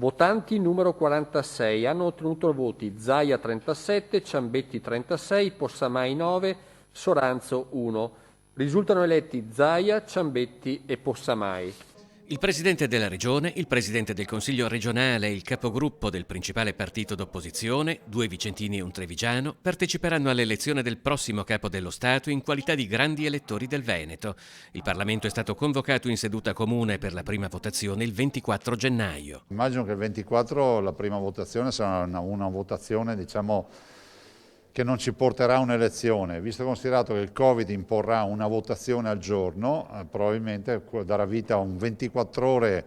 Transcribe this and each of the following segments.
Votanti numero 46. Hanno ottenuto voti Zaia 37, Ciambetti 36, Possamai 9, Soranzo 1. Risultano eletti Zaia, Ciambetti e Possamai. Il Presidente della Regione, il Presidente del Consiglio regionale e il capogruppo del principale partito d'opposizione, 2 vicentini e un trevigiano, parteciperanno all'elezione del prossimo Capo dello Stato in qualità di grandi elettori del Veneto. Il Parlamento è stato convocato in seduta comune per la prima votazione il 24 gennaio. Immagino che il 24 la prima votazione sarà una votazione, che non ci porterà a un'elezione, visto e considerato che il Covid imporrà una votazione al giorno, probabilmente darà vita a un 24 ore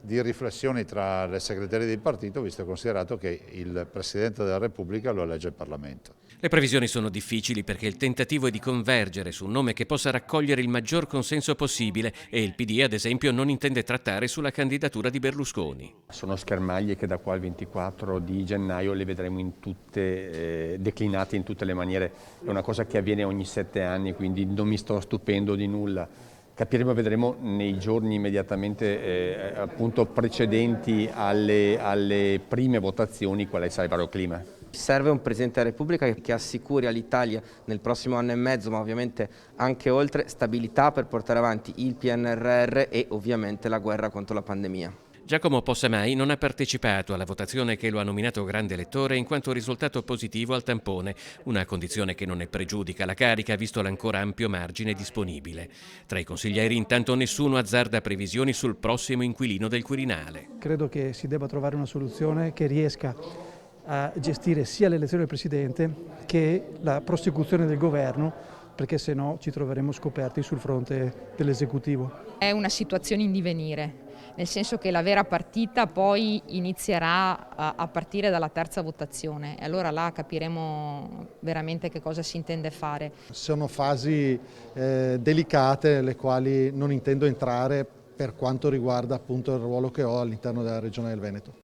di riflessioni tra le segretarie del partito, visto e considerato che il Presidente della Repubblica lo elegge il Parlamento. Le previsioni sono difficili perché il tentativo è di convergere su un nome che possa raccogliere il maggior consenso possibile e il PD, ad esempio, non intende trattare sulla candidatura di Berlusconi. Sono schermaglie che da qua al 24 di gennaio le vedremo declinate in tutte le maniere. È una cosa che avviene ogni 7 anni, quindi non mi sto stupendo di nulla. Capiremo e vedremo nei giorni immediatamente appunto precedenti alle prime votazioni quale sarà il vero clima. Serve un Presidente della Repubblica che assicuri all'Italia nel prossimo anno e mezzo, ma ovviamente anche oltre, stabilità per portare avanti il PNRR e ovviamente la guerra contro la pandemia. Giacomo Possamai non ha partecipato alla votazione che lo ha nominato grande elettore in quanto risultato positivo al tampone, una condizione che non ne pregiudica la carica visto l'ancora ampio margine disponibile. Tra i consiglieri intanto nessuno azzarda previsioni sul prossimo inquilino del Quirinale. Credo che si debba trovare una soluzione che riesca a gestire sia l'elezione del Presidente che la prosecuzione del governo, perché se no ci troveremo scoperti sul fronte dell'esecutivo. È una situazione in divenire, nel senso che la vera partita poi inizierà a partire dalla terza votazione e allora là capiremo veramente che cosa si intende fare. Sono fasi delicate nelle quali non intendo entrare per quanto riguarda appunto il ruolo che ho all'interno della Regione del Veneto.